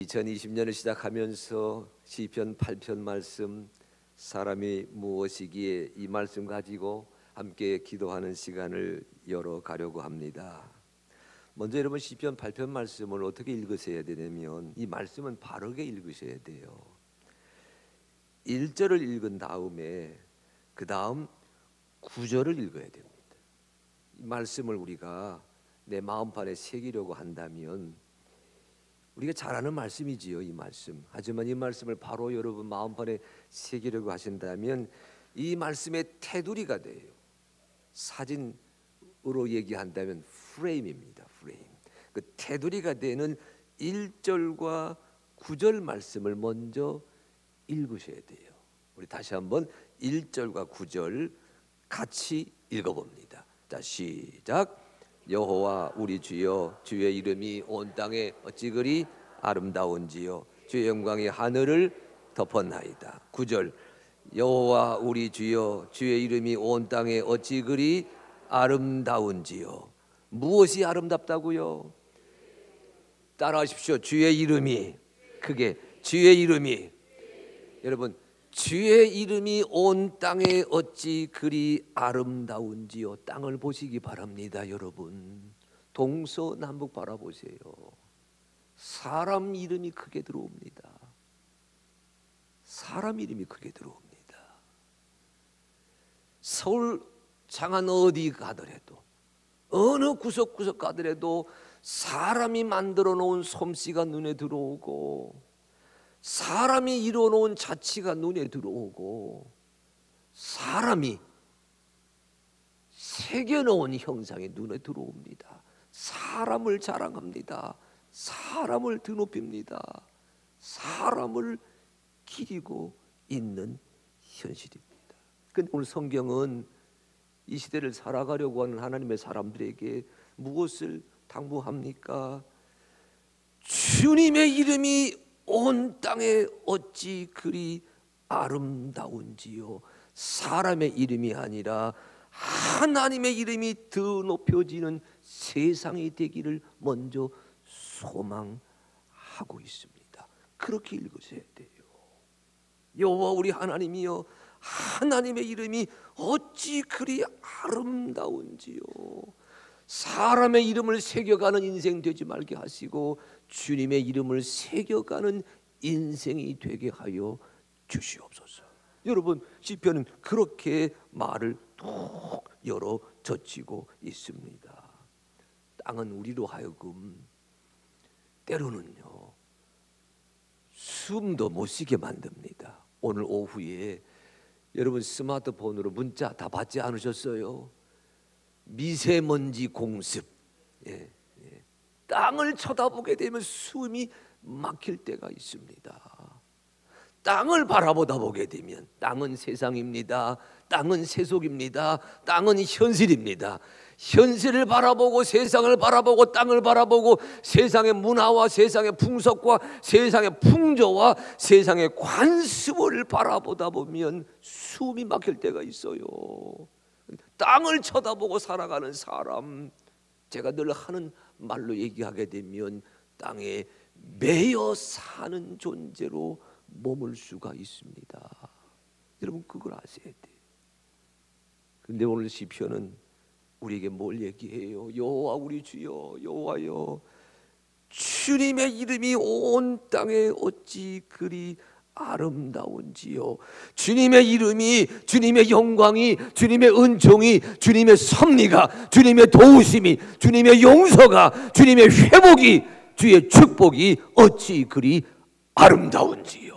2020년을 시작하면서 시편 8편 말씀 사람이 무엇이기에 이 말씀 가지고 함께 기도하는 시간을 열어가려고 합니다. 먼저 여러분 시편 8편 말씀을 어떻게 읽으셔야 되냐면 이 말씀은 바르게 읽으셔야 돼요. 1절을 읽은 다음에 그 다음 9절을 읽어야 됩니다. 이 말씀을 우리가 내 마음판에 새기려고 한다면 우리가 잘 아는 말씀이지요, 이 말씀. 하지만 이 말씀을 바로 여러분 마음판에 새기려고 하신다면 이 말씀의 테두리가 돼요. 사진으로 얘기한다면 프레임입니다. 프레임. 그 테두리가 되는 1절과 9절 말씀을 먼저 읽으셔야 돼요. 우리 다시 한번 1절과 9절 같이 읽어봅니다. 자, 시작. 여호와 우리 주여, 주의 이름이 온 땅에 어찌 그리 아름다운지요, 주의 영광이 하늘을 덮었나이다. 9절. 여호와 우리 주여, 주의 이름이 온 땅에 어찌 그리 아름다운지요. 무엇이 아름답다고요? 따라하십시오. 주의 이름이. 크게 주의 이름이. 여러분, 주의 이름이 온 땅에 어찌 그리 아름다운지요. 땅을 보시기 바랍니다. 여러분, 동서남북 바라보세요. 사람 이름이 크게 들어옵니다. 사람 이름이 크게 들어옵니다. 서울 장안 어디 가더라도, 어느 구석구석 가더라도 사람이 만들어 놓은 솜씨가 눈에 들어오고, 사람이 이뤄놓은 자치가 눈에 들어오고, 사람이 새겨놓은 형상이 눈에 들어옵니다. 사람을 자랑합니다. 사람을 드높입니다. 사람을 기리고 있는 현실입니다. 그런데 오늘 성경은 이 시대를 살아가려고 하는 하나님의 사람들에게 무엇을 당부합니까? 주님의 이름이 온 땅에 어찌 그리 아름다운지요. 사람의 이름이 아니라 하나님의 이름이 더 높여지는 세상이 되기를 먼저 소망하고 있습니다. 그렇게 읽으셔야 돼요. 여호와 우리 하나님이여, 하나님의 이름이 어찌 그리 아름다운지요. 사람의 이름을 새겨가는 인생 되지 말게 하시고 주님의 이름을 새겨가는 인생이 되게 하여 주시옵소서. 여러분, 시편은 그렇게 말을 툭 열어 젖히고 있습니다. 땅은 우리로 하여금 때로는요 숨도 못 쉬게 만듭니다. 오늘 오후에 여러분 스마트폰으로 문자 다 받지 않으셨어요? 미세먼지 공습. 땅을 쳐다보게 되면 숨이 막힐 때가 있습니다. 땅을 바라보다 보게 되면 땅은 세상입니다. 땅은 세속입니다. 땅은 현실입니다. 현실을 바라보고 세상을 바라보고 땅을 바라보고 세상의 문화와 세상의 풍속과 세상의 풍조와 세상의 관습을 바라보다 보면 숨이 막힐 때가 있어요. 땅을 쳐다보고 살아가는 사람, 제가 늘 하는 말로 얘기하게 되면 땅에 매여 사는 존재로 머물 수가 있습니다. 여러분, 그걸 아셔야 돼요. 그런데 오늘 시편은 우리에게 뭘 얘기해요? 여호와 우리 주여, 여호와여, 주님의 이름이 온 땅에 어찌 그리 아름다운지요. 주님의 이름이, 주님의 영광이, 주님의 은총이, 주님의 섭리가, 주님의 도우심이, 주님의 용서가, 주님의 회복이, 주의 축복이 어찌 그리 아름다운지요.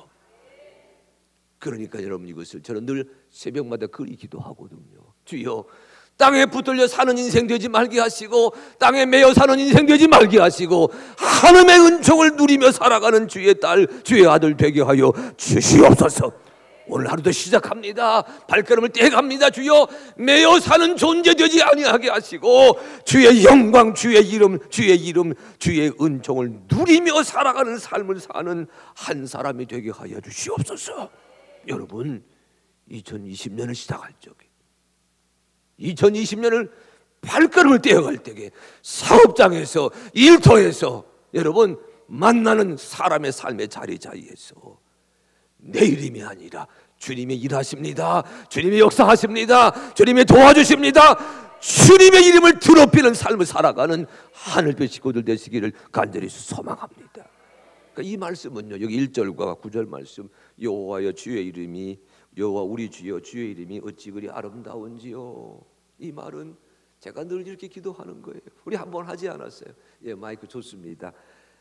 그러니까 여러분, 이것을 저는 늘 새벽마다 그리 기도하거든요. 주여, 땅에 붙들려 사는 인생 되지 말게 하시고 땅에 매여 사는 인생 되지 말게 하시고 하나님의 은총을 누리며 살아가는 주의 딸, 주의 아들 되게 하여 주시옵소서. 오늘 하루도 시작합니다. 발걸음을 떼갑니다. 주여, 매여 사는 존재 되지 아니하게 하시고 주의 영광, 주의 이름, 주의 은총을 누리며 살아가는 삶을 사는 한 사람이 되게 하여 주시옵소서. 여러분, 2020년을 시작할 적에, 2020년을 발걸음을 떼어갈 때에 사업장에서, 일터에서 여러분 만나는 사람의 삶의 자리자리에서 내 이름이 아니라 주님의 일하십니다. 주님의 역사하십니다. 주님의 도와주십니다. 주님의 이름을 드높이는 삶을 살아가는 하늘빛 식구들 되시기를 간절히 소망합니다. 그러니까 이 말씀은요, 여기 1절과 9절 말씀, 여호와여 주의 이름이, 여호와 우리 주여 주의 이름이 어찌 그리 아름다운지요. 이 말은 제가 늘 이렇게 기도하는 거예요. 우리 한번 하지 않았어요? 예, 마이크 좋습니다.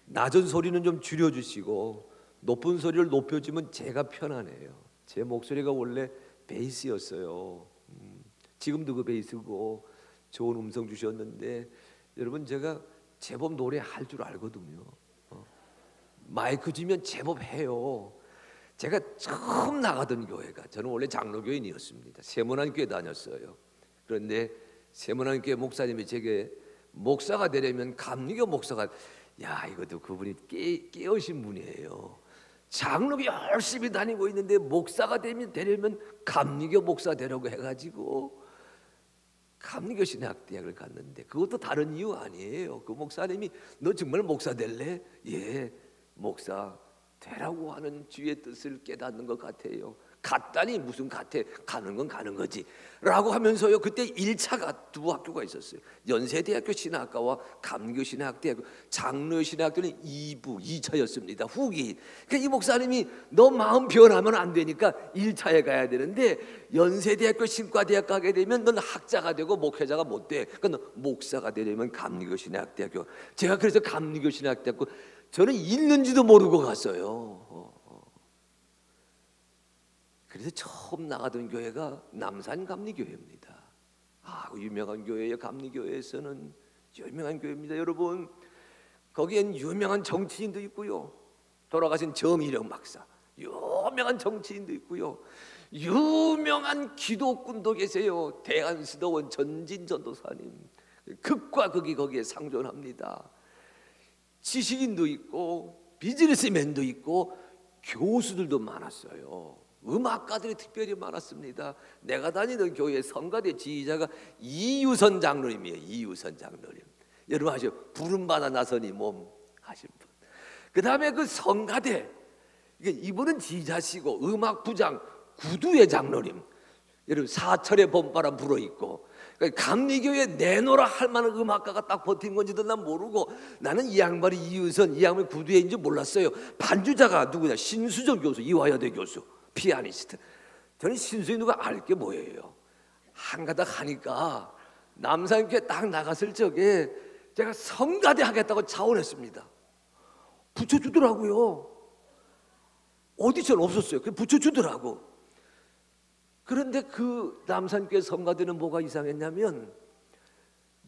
낮은 소리는 좀 줄여주시고 높은 소리를 높여주면 제가 편하네요. 제 목소리가 원래 베이스였어요. 지금도 그 베이스고 좋은 음성 주셨는데, 여러분 제가 제법 노래할 줄 알거든요. 마이크 주면 제법 해요. 제가 처음 나가던 교회가, 저는 원래 장로교인이었습니다. 세문안교회 다녔어요. 그런데 세문안교회 목사님이 제게 목사가 되려면 감리교 목사가, 야 이것도 그분이 깨우신 분이에요. 장로교 열심히 다니고 있는데 목사가 되려면 감리교 목사 되라고 해가지고 감리교 신학대학을 갔는데, 그것도 다른 이유 아니에요. 그 목사님이 너 정말 목사 될래? 예, 목사 되라고 하는 주의 뜻을 깨닫는 것 같아요. 갔다니 무슨 같아, 가는 건 가는 거지 라고 하면서요, 그때 1차가 두 학교가 있었어요. 연세대학교 신학과와 감리교 신학대학교. 장로 신학교는 2차였습니다. 후기. 그러니까 이 목사님이 너 마음 변하면 안 되니까 1차에 가야 되는데, 연세대학교 신과대학 가게 되면 넌 학자가 되고 목회자가 못 돼. 그러니까 너 목사가 되려면 감리교 신학대학교. 제가 그래서 감리교 신학대학교, 저는 있는지도 모르고 갔어요. 그래서 처음 나가던 교회가 남산 감리교회입니다. 유명한 교회예요. 감리교회에서는 유명한 교회입니다. 여러분, 거기엔 유명한 정치인도 있고요, 돌아가신 정일영 박사, 유명한 정치인도 있고요, 유명한 기독군도 계세요. 대한스더원 전진전도사님, 극과 극이 거기에 상존합니다. 지식인도 있고 비즈니스맨도 있고 교수들도 많았어요. 음악가들이 특별히 많았습니다. 내가 다니던 교회 성가대 지휘자가 이유선 장로님이에요. 이유선 장로님. 여러분 아시죠? 부름받아 나서니 몸 하신 분. 그 다음에 그 성가대, 이분은 지휘자시고 음악부장 구두의 장로님. 여러분 사철의 봄바람 불어있고, 감리교회 내노라 할 만한 음악가가 딱 버틴 건지도 난 모르고, 나는 이 양반이 이유선, 이 양반이 구두회인 줄 몰랐어요. 반주자가 누구냐? 신수정 교수, 이화여대 교수, 피아니스트. 저는 신수정 누가 알 게 뭐예요? 한가닥 하니까 남산교회 딱 나갔을 적에 제가 성가대 하겠다고 자원했습니다. 붙여주더라고요. 오디션 없었어요. 그냥 붙여주더라고. 그런데 그 남산교회 성가대는 뭐가 이상했냐면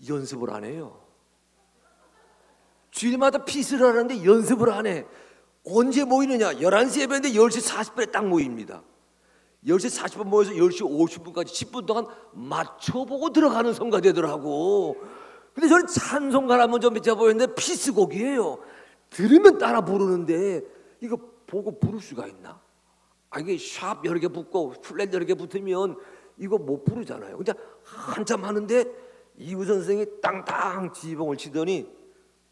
연습을 안 해요. 주일마다 피스를 하는데 연습을 안 해. 언제 모이느냐? 11시 예배인데 10시 40분에 딱 모입니다. 10시 40분 모여서 10시 50분까지 10분 동안 맞춰보고 들어가는 성가대더라고. 근데 저는 찬송가라면 좀 밑에 보였는데 피스곡이에요. 들으면 따라 부르는데 이거 보고 부를 수가 있나? 이게 샵 여러 개 붙고 플랫 여러 개 붙으면 이거 못 부르잖아요. 근데 한참 하는데 이우 선생이 땅땅 지휘봉을 치더니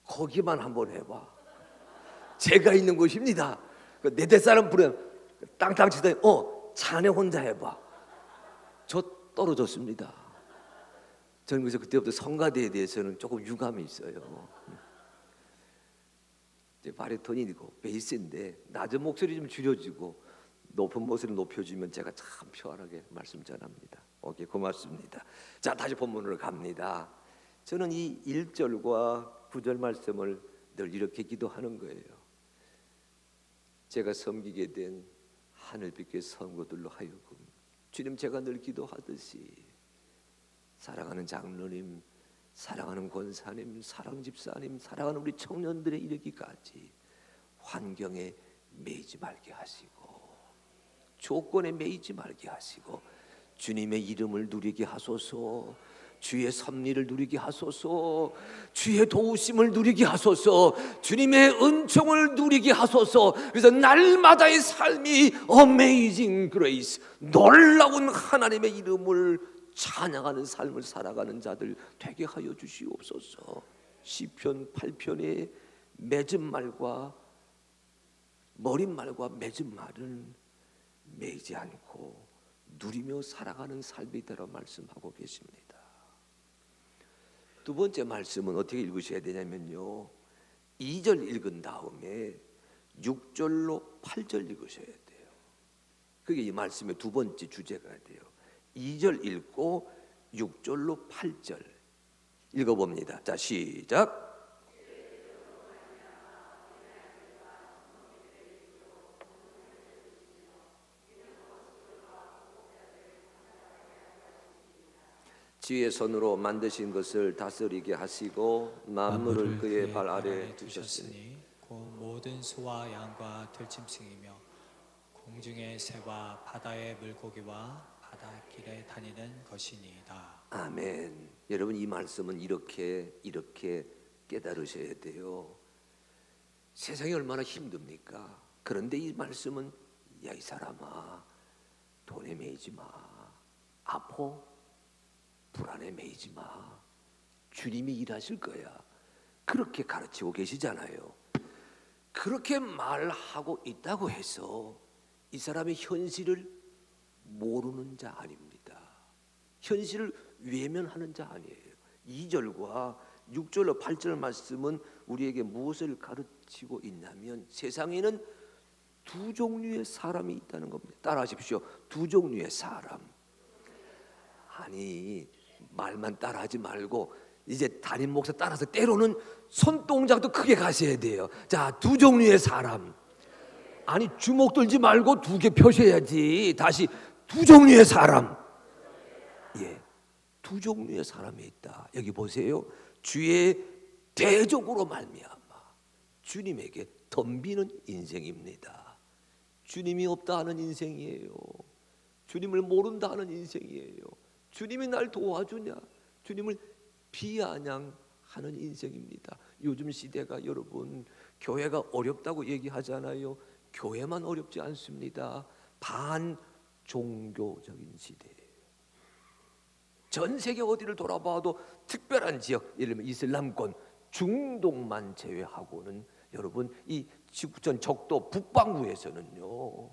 거기만 한번 해봐. 제가 있는 곳입니다. 네 대 사람 부르면 땅땅 치더니 자네 혼자 해봐. 저 떨어졌습니다. 저는 그래서 그때부터 성가대에 대해서는 조금 유감이 있어요. 이제 바리톤이고 베이스인데 낮은 목소리 좀 줄여주고 높은 목소리 높여주면 제가 참 편하게 말씀 전합니다. 오케이, 고맙습니다. 자, 다시 본문으로 갑니다. 저는 이 1절과 9절 말씀을 늘 이렇게 기도하는 거예요. 제가 섬기게 된 하늘빛의 성도들로 하여금 주님, 제가 늘 기도하듯이 사랑하는 장로님, 사랑하는 권사님, 사랑 집사님, 사랑하는 우리 청년들의 이르기까지 환경에 매이지 말게 하시고 조건에 매이지 말게 하시고 주님의 이름을 누리게 하소서, 주의 섭리를 누리게 하소서, 주의 도우심을 누리게 하소서, 주님의 은총을 누리게 하소서. 그래서 날마다의 삶이 어메이징 그레이스, 놀라운 하나님의 이름을 찬양하는 삶을 살아가는 자들 되게 하여 주시옵소서. 시편 8편에 맺은 말과 머린 말과 맺은 말은 매이지 않고 누리며 살아가는 삶이다라고 말씀하고 계십니다. 두 번째 말씀은 어떻게 읽으셔야 되냐면요, 2절 읽은 다음에 6절로 8절 읽으셔야 돼요. 그게 이 말씀의 두 번째 주제가 돼요. 2절 읽고 6절로 8절 읽어봅니다. 자, 시작. 지혜의 손으로 만드신 것을 다스리게 하시고 만물을 그의 발 아래 두셨으니 곧 모든 소와 양과 들짐승이며 공중의 새와 바다의 물고기와 바닷길에 다니는 것이니이다. 아멘. 여러분, 이 말씀은 이렇게 깨달으셔야 돼요. 세상이 얼마나 힘듭니까? 그런데 이 말씀은 야, 이 사람아, 돈에 매이지 마. 아파? 불안에 매이지 마. 주님이 일하실 거야. 그렇게 가르치고 계시잖아요. 그렇게 말하고 있다고 해서 이 사람의 현실을 모르는 자 아닙니다. 현실을 외면하는 자 아니에요. 2절과 6절로 8절 말씀은 우리에게 무엇을 가르치고 있냐면 세상에는 두 종류의 사람이 있다는 겁니다. 따라하십시오. 두 종류의 사람. 아니, 말만 따라하지 말고 이제 담임 목사 따라서 때로는 손동작도 크게 가셔야 돼요. 자, 두 종류의 사람. 아니, 주먹 들지 말고 두 개 펴셔야지. 다시, 두 종류의 사람. 예, 두 종류의 사람이 있다. 여기 보세요. 주의 대적으로 말미암아 주님에게 덤비는 인생입니다. 주님이 없다 하는 인생이에요. 주님을 모른다 하는 인생이에요. 주님이 날 도와주냐, 주님을 비아냥하는 인생입니다. 요즘 시대가 여러분, 교회가 어렵다고 얘기하잖아요. 교회만 어렵지 않습니다. 반종교적인 시대예요. 전 세계 어디를 돌아봐도 특별한 지역, 예를 들면 이슬람권, 중동만 제외하고는 여러분, 이 지구촌 적도 북반구에서는요,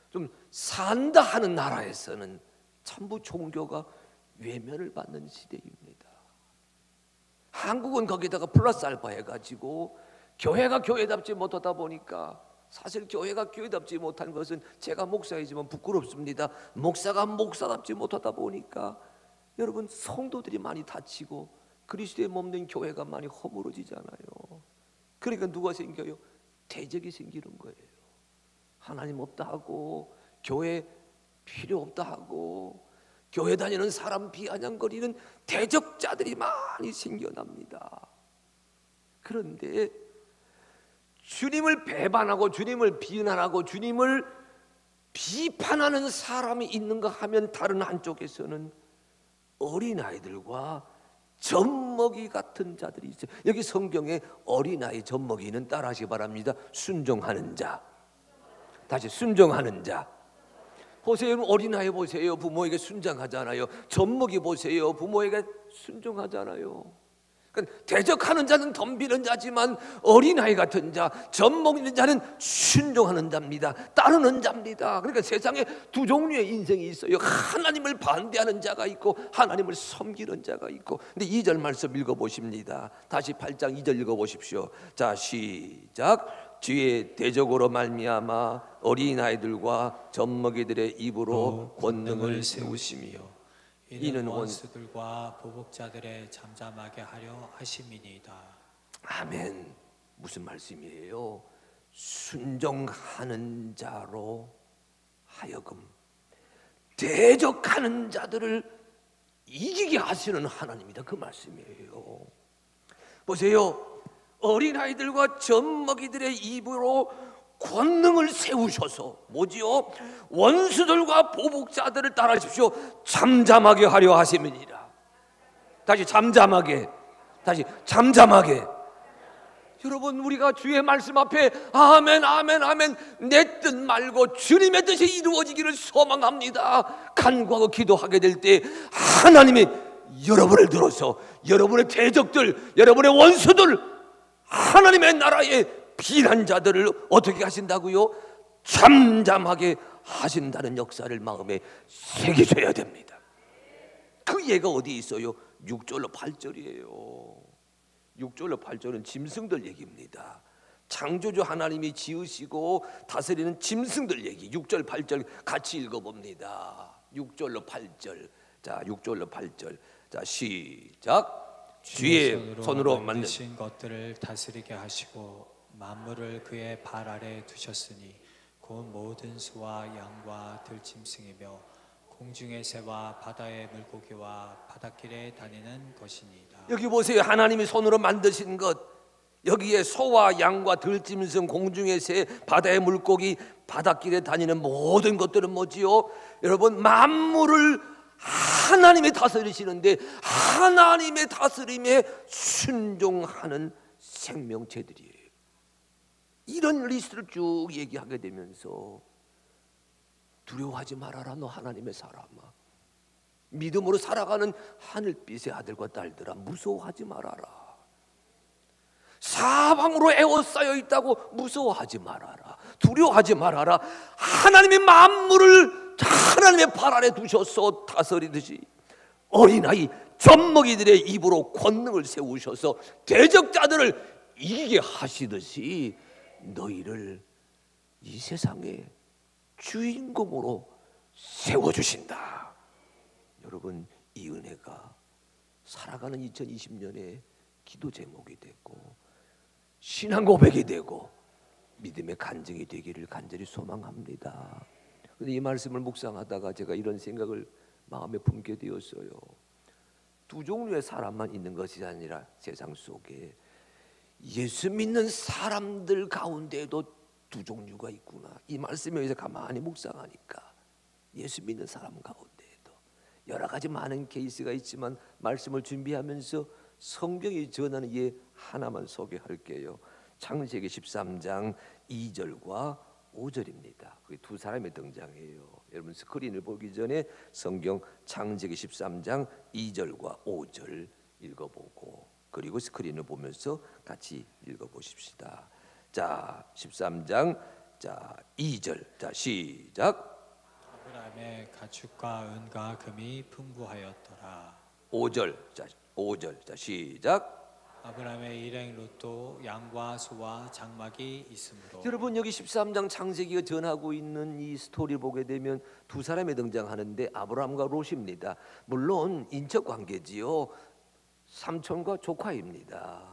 좀 산다 하는 나라에서는 전부 종교가 외면을 받는 시대입니다. 한국은 거기다가 플러스 알파 해가지고 교회가 교회답지 못하다 보니까, 사실 교회가 교회답지 못한 것은 제가 목사이지만 부끄럽습니다. 목사가 목사답지 못하다 보니까 여러분, 성도들이 많이 다치고 그리스도의 몸된 교회가 많이 허물어지잖아요. 그러니까 누가 생겨요? 대적이 생기는 거예요. 하나님 없다 하고 교회 필요 없다 하고 교회 다니는 사람 비아냥거리는 대적자들이 많이 생겨납니다. 그런데 주님을 배반하고 주님을 비난하고 주님을 비판하는 사람이 있는가 하면 다른 한쪽에서는 어린아이들과 젖먹이 같은 자들이 있어요. 여기 성경에 어린아이 젖먹이는 따라하시기 바랍니다. 순종하는 자. 다시, 순종하는 자. 보세요. 어린아이 보세요. 부모에게 순종하잖아요. 젖먹이 보세요. 부모에게 순종하잖아요. 그러니까 대적하는 자는 덤비는 자지만 어린아이 같은 자, 젖먹이는 자는 순종하는 자입니다. 따르는 자입니다. 그러니까 세상에 두 종류의 인생이 있어요. 하나님을 반대하는 자가 있고 하나님을 섬기는 자가 있고. 근데 2절 말씀 읽어보십니다. 다시 8장 2절 읽어보십시오. 자, 시작. 주의 대적으로 말미암아 어린아이들과 젖먹이들의 입으로 권능을 세우시며 이는 원수들과 보복자들의 잠잠하게 하려 하심이니이다. 아멘. 무슨 말씀이에요? 순종하는 자로 하여금 대적하는 자들을 이기게 하시는 하나님이다, 그 말씀이에요. 보세요. 어린아이들과 젖먹이들의 입으로 권능을 세우셔서 뭐지요? 원수들과 보복자들을 따라하십시오. 잠잠하게 하려 하심이니라. 다시, 잠잠하게. 다시, 잠잠하게. 여러분, 우리가 주의 말씀 앞에 아멘 아멘 아멘 내 뜻 말고 주님의 뜻이 이루어지기를 소망합니다 간구하고 기도하게 될 때 하나님이 여러분을 들어서 여러분의 대적들, 여러분의 원수들 하나님의 나라의 비난자들을 어떻게 하신다고요? 잠잠하게 하신다는 역사를 마음에 새기셔야 됩니다. 그 예가 어디 있어요? 6절로 8절이에요. 6절로 8절은 짐승들 얘기입니다. 창조주 하나님이 지으시고 다스리는 짐승들 얘기. 6절 8절 같이 읽어봅니다. 6절로 8절. 자, 6절로 8절. 자, 시작. 주의 손으로 만드신 것들을 다스리게 하시고 만물을 그의 발 아래 두셨으니 곧 모든 소와 양과 들짐승이며 공중의 새와 바다의 물고기와 바닷길에 다니는 것이니이다. 여기 보세요. 하나님이 손으로 만드신 것, 여기에 소와 양과 들짐승, 공중의 새, 바다의 물고기, 바닷길에 다니는 모든 것들은 뭐지요? 여러분, 만물을 하나님이 다스리시는데 하나님의 다스림에 순종하는 생명체들이에요. 이런 리스트를 쭉 얘기하게 되면서 두려워하지 말아라 너 하나님의 사람아. 믿음으로 살아가는 하늘빛의 아들과 딸들아, 무서워하지 말아라. 사방으로 에워싸여 있다고 무서워하지 말아라. 두려워하지 말아라. 하나님의 만물을 하나님의 발 아래 두셔서 다스리듯이 어린아이 젖먹이들의 입으로 권능을 세우셔서 대적자들을 이기게 하시듯이 너희를 이 세상에 주인공으로 세워주신다. 여러분, 이 은혜가 살아가는 2020년에 기도 제목이 되고 신앙 고백이 되고 믿음의 간증이 되기를 간절히 소망합니다. 그런데 이 말씀을 묵상하다가 제가 이런 생각을 마음에 품게 되었어요. 두 종류의 사람만 있는 것이 아니라 세상 속에 예수 믿는 사람들 가운데에도 두 종류가 있구나. 이 말씀에 의해서 가만히 묵상하니까 예수 믿는 사람 가운데에도 여러 가지 많은 케이스가 있지만 말씀을 준비하면서 성경이 전하는 예 하나만 소개할게요. 창세기 13장 2절과 5절입니다. 그게 두 사람의 등장이에요. 여러분 스크린을 보기 전에 성경 창세기 13장 2절과 5절 읽어보고 그리고 스크린을 보면서 같이 읽어보십시다. 자, 13장 자 2절. 자, 시작. 아브라함의 가축과 은과 금이 풍부하였더라. 5절. 자, 5절. 자, 시작. 아브라함의 일행 롯도 양과 소와 장막이 있으므로. 여러분 여기 13장 창세기가 전하고 있는 이 스토리 보게 되면 두 사람이 등장하는데 아브라함과 롯입니다. 물론 인척 관계지요. 삼촌과 조카입니다.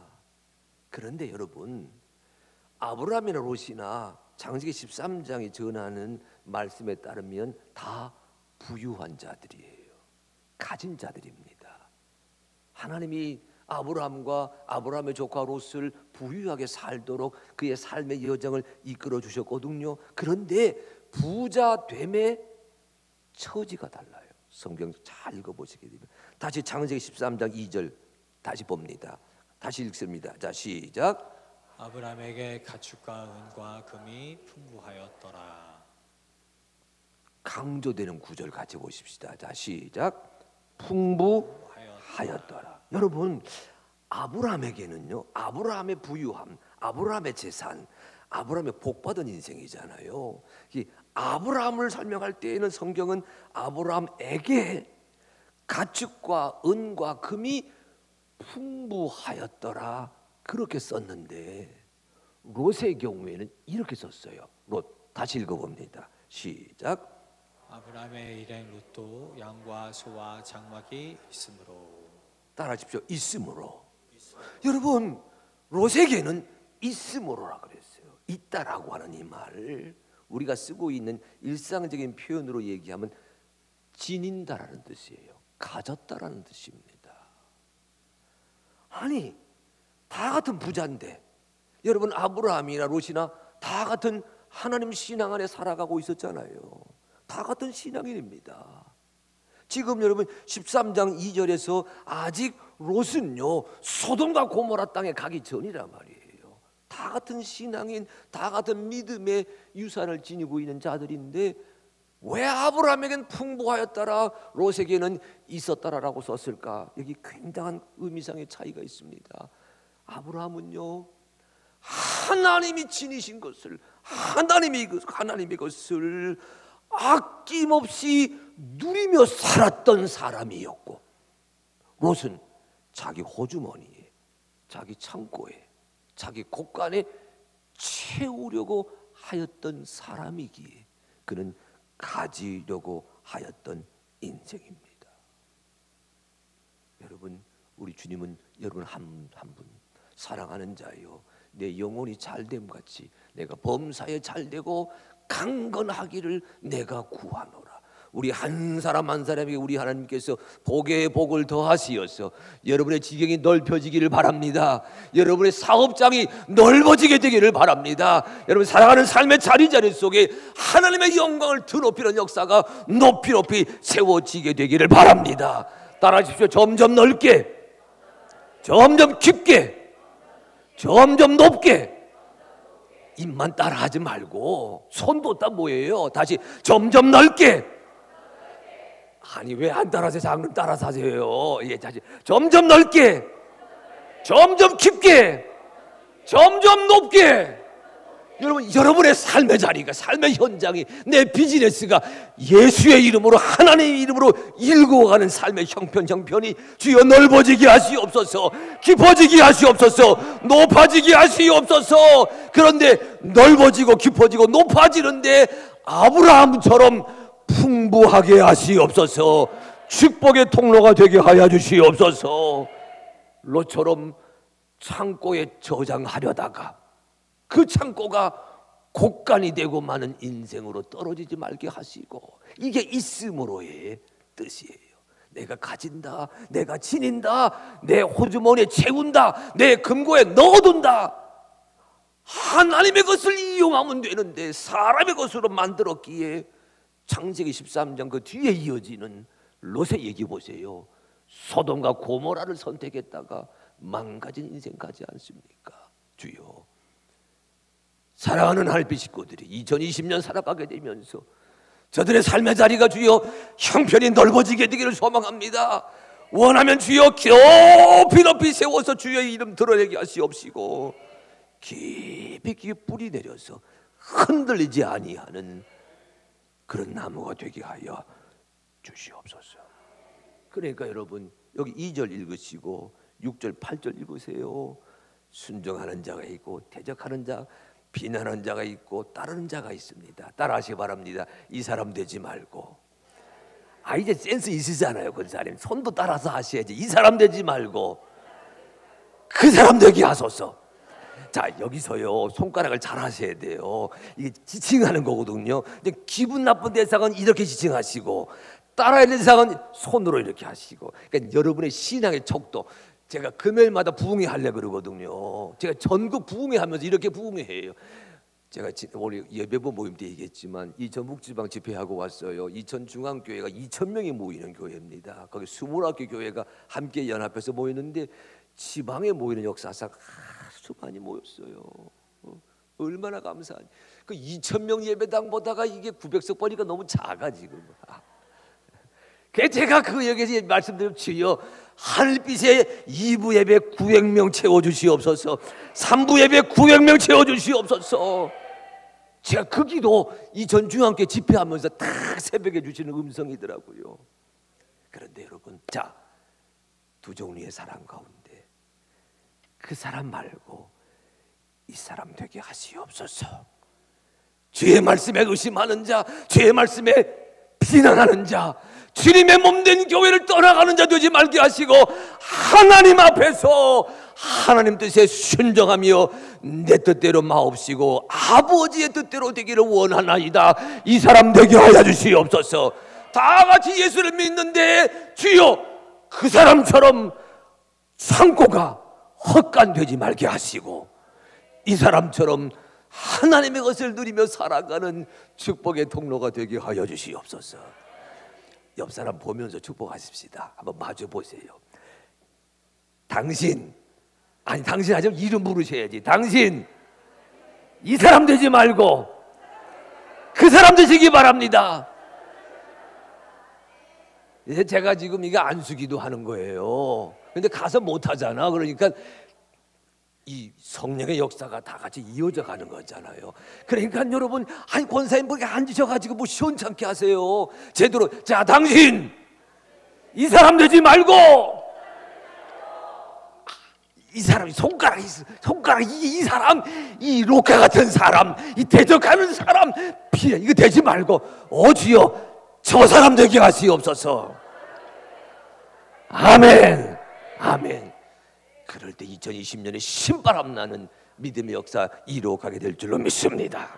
그런데 여러분 아브라함이나 롯이나 창세기 13장이 전하는 말씀에 따르면 다 부유한 자들이에요. 가진 자들입니다. 하나님이 아브라함과 아브라함의 조카 롯을 부유하게 살도록 그의 삶의 여정을 이끌어 주셨거든요. 그런데 부자됨의 처지가 달라요. 성경 잘 읽어보시게 되면 다시 창세기 13장 2절 다시 봅니다. 다시 읽습니다. 자, 시작. 아브라함에게 가축과 은과 금이 풍부하였더라. 강조되는 구절 같이 보십시다. 자, 시작. 풍부하였더라. 여러분 아브라함에게는요, 아브라함의 부유함, 아브라함의 재산, 아브라함의 복받은 인생이잖아요. 이 아브라함을 설명할 때에는 성경은 아브라함에게 가축과 은과 금이 풍부하였더라 그렇게 썼는데 롯의 경우에는 이렇게 썼어요. 롯 다시 읽어봅니다. 시작. 아브라함의 일행 롯도 양과 소와 장막이 있으므로. 따라하십시오. 있으므로. 여러분 롯에게는 있으므로라 그랬어요. 있다라고 하는 이 말을 우리가 쓰고 있는 일상적인 표현으로 얘기하면 지닌다라는 뜻이에요. 가졌다라는 뜻입니다. 아니 다 같은 부자인데 여러분 아브라함이나 롯이나 다 같은 하나님 신앙 안에 살아가고 있었잖아요. 다 같은 신앙인입니다. 지금 여러분 13장 2절에서 아직 롯은요 소돔과 고모라 땅에 가기 전이란 말이에요. 다 같은 신앙인, 다 같은 믿음의 유산을 지니고 있는 자들인데 왜 아브라함에겐 풍부하였더라 롯에게는 있었더라라고 썼을까? 여기 굉장한 의미상의 차이가 있습니다. 아브라함은요 하나님이 지니신 것을, 하나님의 것을 아낌없이 누리며 살았던 사람이었고, 롯은 자기 호주머니에, 자기 창고에, 자기 곳간에 채우려고 하였던 사람이기에 그는 가지려고 하였던 인생입니다. 여러분, 우리 주님은 여러분 한 분 사랑하는 자요, 내 영혼이 잘됨 같이 내가 범사에 잘되고 강건하기를 내가 구하노라. 우리 한 사람 한 사람에게 우리 하나님께서 복에 복을 더하시어서 여러분의 지경이 넓혀지기를 바랍니다. 여러분의 사업장이 넓어지게 되기를 바랍니다. 여러분 살아가는 삶의 자리자리 속에 하나님의 영광을 드높이는 역사가 높이 세워지게 되기를 바랍니다. 따라하십시오. 점점 넓게, 점점 깊게, 점점 높게. 입만 따라하지 말고 손도 따 뭐예요? 다시 점점 넓게. 아니 왜 안 따라하세요? 장님 따라서 하세요. 예, 다시 점점 넓게, 점점 깊게, 점점 높게. 여러분의 삶의 자리가, 삶의 현장이, 내 비즈니스가 예수의 이름으로, 하나님의 이름으로 일구어가는 삶의 형편이 주여 넓어지게 하시옵소서, 깊어지게 하시옵소서, 높아지게 하시옵소서. 그런데 넓어지고 깊어지고 높아지는데 아브라함처럼 풍부하게 하시옵소서, 축복의 통로가 되게 하여 주시옵소서. 롯처럼 창고에 저장하려다가 그 창고가 곡간이 되고 많은 인생으로 떨어지지 말게 하시고, 이게 있음으로의 뜻이에요. 내가 가진다, 내가 지닌다, 내 호주머니에 채운다, 내 금고에 넣어둔다. 하나님의 것을 이용하면 되는데 사람의 것으로 만들었기에 창세기 13장 그 뒤에 이어지는 롯의 얘기 보세요. 소돔과 고모라를 선택했다가 망가진 인생 가지 않습니까? 주여, 사랑하는 하늘빛 식구들이 2020년 살아가게 되면서 저들의 삶의 자리가 주여 형편이 넓어지게 되기를 소망합니다. 원하면 주여 높이 세워서 주의 이름 드러내게 하시옵시고, 깊이 뿌리 내려서 흔들리지 아니하는 그런 나무가 되게 하여 주시옵소서. 그러니까 여러분 여기 2절 읽으시고 6절 8절 읽으세요. 순종하는 자가 있고 대적하는 자, 비난하는 자가 있고 따르는 자가 있습니다. 따라하시기 바랍니다. 이 사람 되지 말고. 이제 센스 있으시잖아요. 권사님 손도 따라서 하셔야지. 이 사람 되지 말고 그 사람 되게 하소서. 자, 여기서요 손가락을 잘 하셔야 돼요. 이게 지칭하는 거거든요. 근데 기분 나쁜 대상은 이렇게 지칭하시고, 따라야 되는 대상은 손으로 이렇게 하시고. 그러니까 여러분의 신앙의 척도, 제가 금요일마다 부흥회 하려고 그러거든요. 제가 전국 부흥회 하면서 이렇게 부흥회해요. 제가 오늘 예배부 모임 때 얘기했지만 이 전북지방 집회하고 왔어요. 이천중앙교회가 2,000명이 모이는 교회입니다. 거기 20학교 교회가 함께 연합해서 모이는데 지방에 모이는 역사상 아주 많이 모였어요. 얼마나 감사하니. 그 2,000명 예배당 보다가 이게 900석 보니까 너무 작아 지금. 제가 그 여기서 말씀드리면 주여 하늘빛에 2부 예배 900명 채워주시옵소서, 3부 예배 900명 채워주시옵소서. 제가 그 기도 이전중앙교회 집회하면서 딱 새벽에 주시는 음성이더라고요. 그런데 여러분, 자, 두 종류의 사람 가운데 그 사람 말고 이 사람 되게 하시옵소서. 주의 말씀에 의심하는 자, 주의 말씀에 비난하는 자, 주님의 몸된 교회를 떠나가는 자 되지 말게 하시고, 하나님 앞에서 하나님 뜻에 순종하며 내 뜻대로 마옵시고 아버지의 뜻대로 되기를 원하나이다. 이 사람 되게 하여 주시옵소서. 다 같이 예수를 믿는데 주여 그 사람처럼 창고가 헛간되지 말게 하시고, 이 사람처럼 하나님의 것을 누리며 살아가는 축복의 통로가 되게 하여 주시옵소서. 옆 사람 보면서 축복하십시다. 한번 마주 보세요. 당신 하시면 이름 부르셔야지. 당신 이 사람 되지 말고 그 사람 되시기 바랍니다. 제가 지금 이게 안수기도 하는 거예요. 근데 가서 못 하잖아. 그러니까 이 성령의 역사가 다 같이 이어져 가는 거잖아요. 그러니까 여러분, 아니 권사님 거기 앉으셔가지고 뭐 시원찮게 하세요. 제대로, 자 당신 이 사람 되지 말고, 이 사람이 손가락 이 사람, 이 로카 같은 사람, 이 대적하는 사람 피해 이거 되지 말고, 주여 저 사람 되게 하시옵소서. 아멘, 아멘. 그럴 때 2020년에 신바람 나는 믿음의 역사 이루어가게 될 줄로 믿습니다.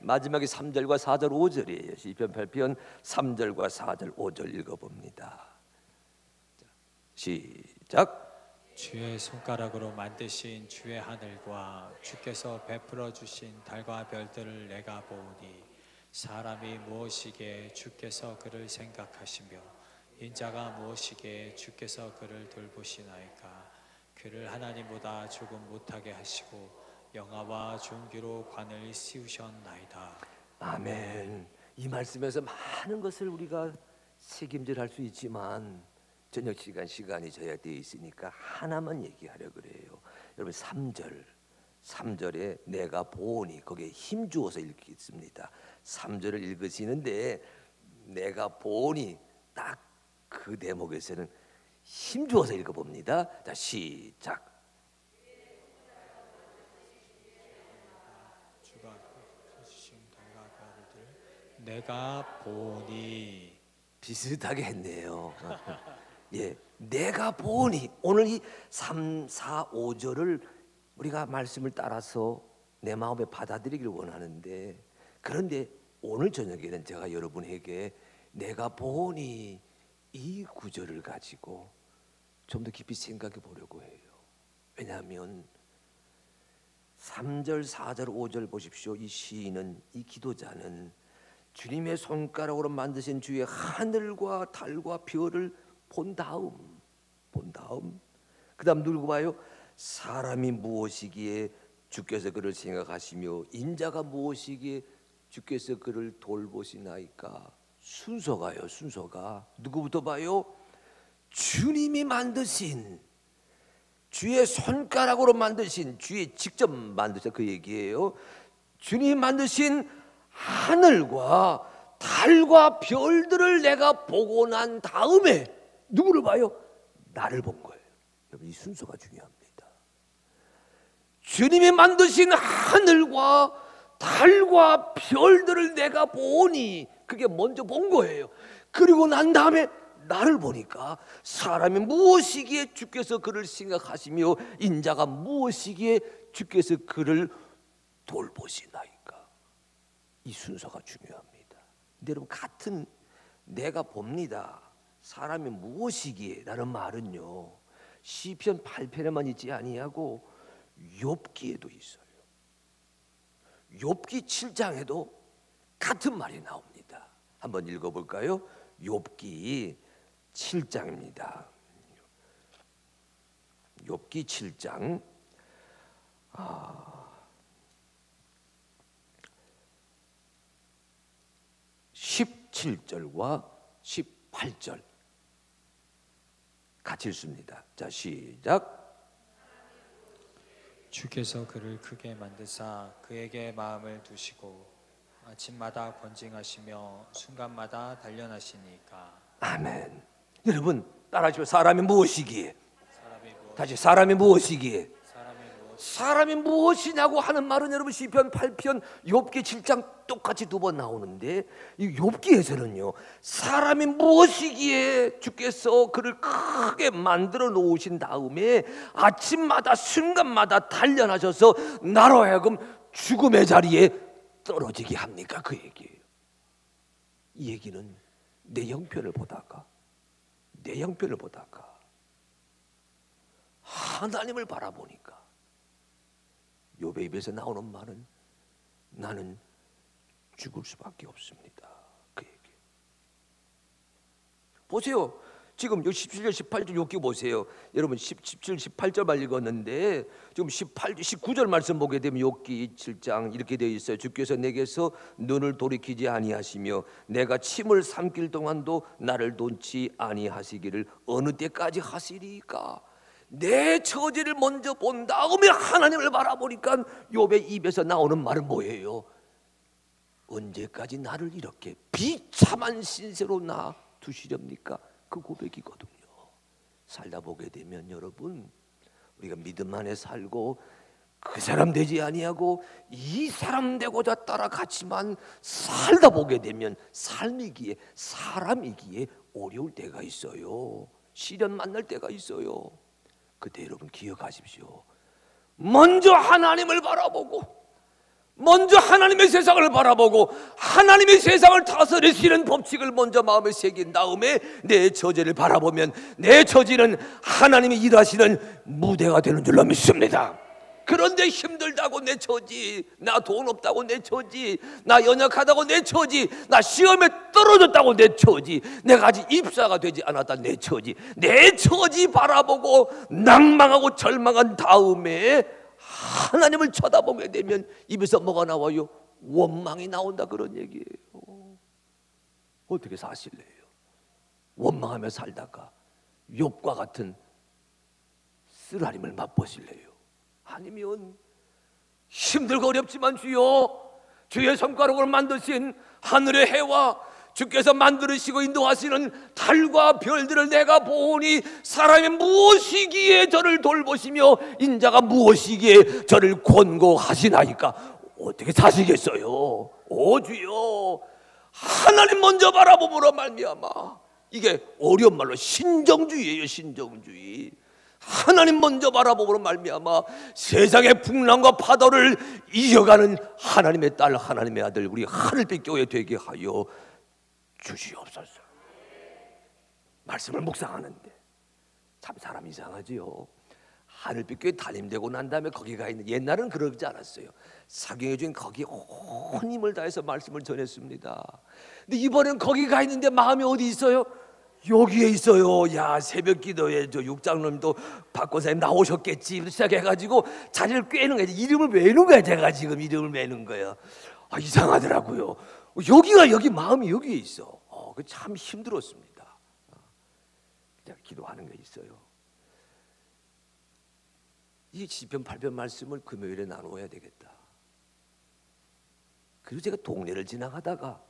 마지막에 3절과 4절 5절이에요. 시편 8편 3절과 4절 5절 읽어봅니다. 시작. 주의 손가락으로 만드신 주의 하늘과 주께서 베풀어 주신 달과 별들을 내가 보오니, 사람이 무엇이기에 주께서 그를 생각하시며 인자가 무엇이기에 주께서 그를 돌보시나이까. 그를 하나님보다 조금 못하게 하시고 영화와 존귀로 관을 씌우셨나이다. 아멘. 이 말씀에서 많은 것을 우리가 책임질할 수 있지만 저녁 시간이 제약되어 있으니까 하나만 얘기하려 그래요. 여러분 3절에 내가 보오니, 거기에 힘주어서 읽겠습니다. 3절을 읽으시는데 내가 보오니 딱 그 대목에서는 힘주어서 읽어봅니다. 자 시작. 주가 주신 달과 별들 내가 보니. 비슷하게 했네요. 예, 내가 보니. 오늘 이 3, 4, 5절을 우리가 말씀을 따라서 내 마음에 받아들이기를 원하는데, 그런데 오늘 저녁에는 제가 여러분에게 내가 보니 이 구절을 가지고 좀 더 깊이 생각해 보려고 해요. 왜냐하면 3절, 4절, 5절 보십시오. 이 시인은, 이 기도자는 주님의 손가락으로 만드신 주의 하늘과 달과 별을 본 다음 그 다음 누구 봐요? 사람이 무엇이기에 주께서 그를 생각하시며 인자가 무엇이기에 주께서 그를 돌보시나이까. 순서가요. 순서가 누구부터 봐요? 주님이 만드신, 주의 손가락으로 만드신, 주의 직접 만드신 그 얘기예요. 주님이 만드신 하늘과 달과 별들을 내가 보고 난 다음에 누구를 봐요? 나를 본 거예요. 여러분, 이 순서가 중요합니다. 주님이 만드신 하늘과 달과 별들을 내가 보니, 그게 먼저 본 거예요. 그리고 난 다음에 나를 보니까 사람이 무엇이기에 주께서 그를 생각하시며 인자가 무엇이기에 주께서 그를 돌보시나이까. 이 순서가 중요합니다. 근데 여러분, 같은 내가 봅니다, 사람이 무엇이기에 라는 말은요, 시편 8편에만 있지 아니하고 욥기에도 있어요. 욥기 7장에도 같은 말이 나옵니다. 한번 읽어볼까요? 욥기 7장입니다. 욥기 7장 17절과 18절 같이 읽습니다. 자 시작. 주께서 그를 크게 만드사 그에게 마음을 두시고 아침마다 권징하시며 순간마다 단련하시니까. 아멘. 여러분 따라하시고, 사람이 무엇이기에, 사람이 무엇 다시 사람이 무엇이기에, 사람이 무엇 사람이 무엇이냐고 하는 말은 여러분 시편 8편 욥기 7장 똑같이 두 번 나오는데, 이 욥기에서는요, 사람이 무엇이기에 주께서 그를 크게 만들어 놓으신 다음에 아침마다 순간마다 단련하셔서 나로 하여금 죽음의 자리에 떨어지게 합니까? 그 얘기예요. 이 얘기는 내 형편을 보다가 하나님을 바라보니까 욥의 입에서 나오는 말은 나는 죽을 수밖에 없습니다. 그 얘기. 보세요. 지금 17절 18절 욥기 보세요. 여러분 17, 18절만 읽었는데 지금 18, 19절 말씀 보게 되면 욥기 7장 이렇게 되어 있어요. 주께서 내게서 눈을 돌이키지 아니하시며 내가 침을 삼킬 동안도 나를 놓지 아니하시기를 어느 때까지 하시리까. 내 처지를 먼저 본 다음에 하나님을 바라보니까 욥의 입에서 나오는 말은 뭐예요? 언제까지 나를 이렇게 비참한 신세로 놔두시렵니까? 그 고백이거든요. 살다 보게 되면 여러분, 우리가 믿음 안에 살고 그 사람 되지 아니하고 이 사람 되고자 따라갔지만 살다 보게 되면 삶이기에, 사람이기에 어려울 때가 있어요. 시련 만날 때가 있어요. 그때 여러분 기억하십시오. 먼저 하나님을 바라보고, 먼저 하나님의 세상을 바라보고 하나님의 세상을 다스리시는 법칙을 먼저 마음에 새긴 다음에 내 처지를 바라보면 내 처지는 하나님이 일하시는 무대가 되는 줄로 믿습니다. 그런데 힘들다고 내 처지, 나 돈 없다고 내 처지, 나 연약하다고 내 처지, 나 시험에 떨어졌다고 내 처지, 내가 아직 입사가 되지 않았다 내 처지, 내 처지 바라보고 낭망하고 절망한 다음에 하나님을 쳐다보게 되면 입에서 뭐가 나와요? 원망이 나온다, 그런 얘기예요. 어떻게 사실래요? 원망하며 살다가 욥과 같은 쓰라림을 맛보실래요? 아니면 힘들고 어렵지만 주여, 주의 손가락으로 만드신 하늘의 해와 주께서 만들으시고 인도하시는 달과 별들을 내가 보니 사람이 무엇이기에 저를 돌보시며 인자가 무엇이기에 저를 권고하시나이까? 어떻게 사시겠어요? 오 주여, 하나님 먼저 바라봄으로 말미암아, 이게 어려운 말로 신정주의예요. 신정주의. 하나님 먼저 바라봄으로 말미암아 세상의 풍랑과 파도를 이겨가는 하나님의 딸, 하나님의 아들, 우리 하늘빛 교회 되게 하여 주시옵소서. 말씀을 묵상하는데 참 사람 이상하지요. 하늘빛 교회 담임되고 난 다음에 거기 가 있는, 옛날은 그러지 않았어요. 사경회 중에 거기 온 힘을 다해서 말씀을 전했습니다. 근데 이번엔 거기 가 있는데 마음이 어디 있어요? 여기에 있어요. 야, 새벽 기도에 저 육장님도 박권사님 나오셨겠지 시작해가지고 자리를 꿰는 거예요. 이름을 외는 거야. 제가 지금 이름을 외는 거예요. 아, 이상하더라고요. 여기 마음이 여기에 있어. 그 참 힘들었습니다. 그냥 기도하는 게 있어요. 이 시편 8편 말씀을 금요일에 나누어야 되겠다. 그리고 제가 동네를 지나가다가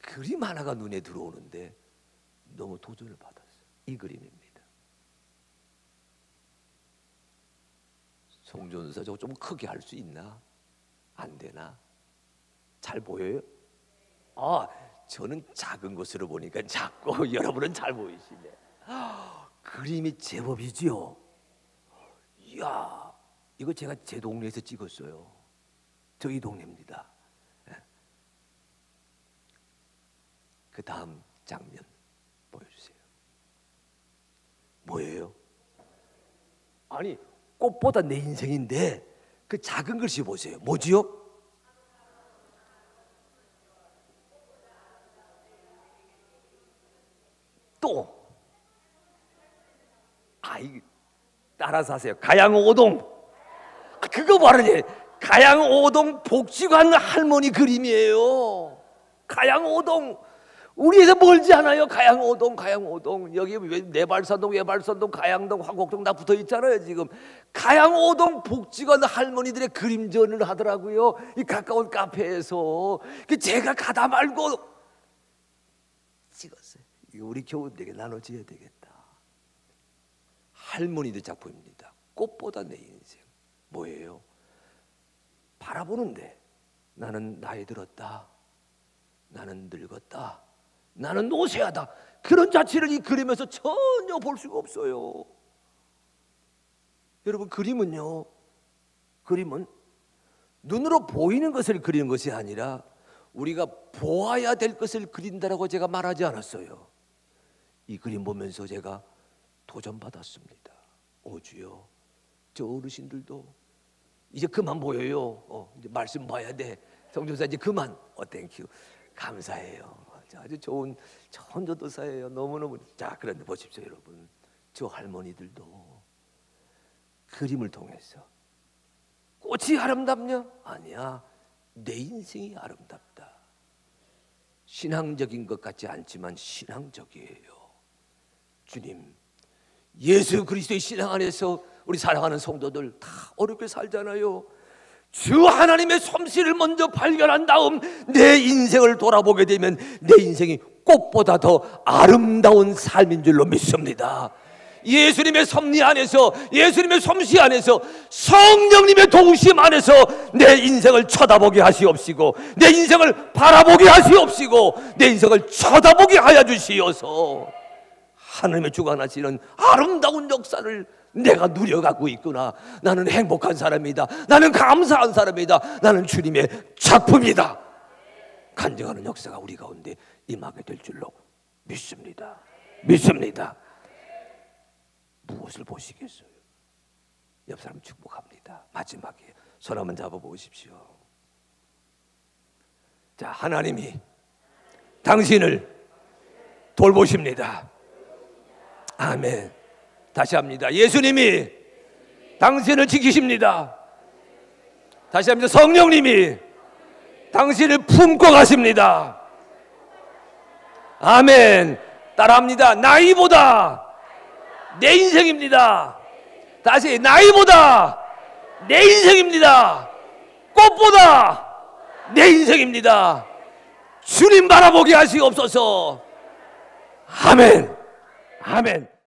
그림 하나가 눈에 들어오는데 너무 도전을 받았어요. 이 그림입니다. 송전사 저거 좀 크게 할 수 있나? 안 되나? 잘 보여요? 아, 저는 작은 것으로 보니까 작고 여러분은 잘 보이시네. 그림이 제법이지요. 이야, 이거 제가 제 동네에서 찍었어요. 저희 동네입니다. 그 다음 장면 보여주세요. 뭐예요? 아니, 꽃보다 내 인생인데 그 작은 글씨 보세요. 뭐지요? 또, 아이, 따라서 하세요. 가양오동. 그거 말하지. 가양오동 복지관 할머니 그림이에요. 가양오동. 우리에서 멀지 않아요. 가양오동. 여기 내발산동, 외발산동, 가양동, 화곡동 다 붙어 있잖아요. 지금 가양오동 복지관 할머니들의 그림전을 하더라고요. 이 가까운 카페에서. 제가 가다 말고 찍었어요. 이거 우리 교우들에게 나눠줘야 되겠다. 할머니들 작품입니다. 꽃보다 내 인생. 뭐예요? 바라보는데 나는 나이 들었다, 나는 늙었다, 나는 노쇠하다, 그런 자체를 이 그림에서 전혀 볼 수가 없어요. 여러분, 그림은요, 그림은 눈으로 보이는 것을 그리는 것이 아니라 우리가 보아야 될 것을 그린다라고 제가 말하지 않았어요. 이 그림 보면서 제가 도전받았습니다. 오 주여, 저 어르신들도 이제 그만 보여요. 이제 말씀 봐야 돼. 성전사 이제 그만. 땡큐. 감사해요. 아주 좋은 전도사예요. 너무너무. 자, 그런데 보십시오, 여러분. 저 할머니들도 그림을 통해서 꽃이 아름답냐? 아니야. 내 인생이 아름답다. 신앙적인 것 같지 않지만 신앙적이에요. 주님, 예수 그리스도의 신앙 안에서 우리 사랑하는 성도들 다 어렵게 살잖아요. 주 하나님의 솜씨를 먼저 발견한 다음 내 인생을 돌아보게 되면 내 인생이 꽃보다 더 아름다운 삶인 줄로 믿습니다. 예수님의 섭리 안에서, 예수님의 솜씨 안에서, 성령님의 도우심 안에서 내 인생을 쳐다보게 하시옵시고, 내 인생을 바라보게 하시옵시고, 내 인생을 쳐다보게 하여 주시어서 하나님의 주관하시는 아름다운 역사를 내가 누려가고 있구나. 나는 행복한 사람이다. 나는 감사한 사람이다. 나는 주님의 작품이다. 간증하는 역사가 우리 가운데 임하게 될 줄로 믿습니다. 믿습니다. 무엇을 보시겠어요? 옆 사람 축복합니다. 마지막에 손 한번 잡아보십시오. 자, 하나님이 당신을 돌보십니다. 아멘. 다시 합니다. 예수님이 당신을 지키십니다. 다시 합니다. 성령님이 당신을 품고 가십니다. 아멘. 따라합니다. 나이보다 내 인생입니다. 다시, 나이보다 내 인생입니다. 꽃보다 내 인생입니다. 주님 바라보게 하시옵소서. 아멘. 아멘.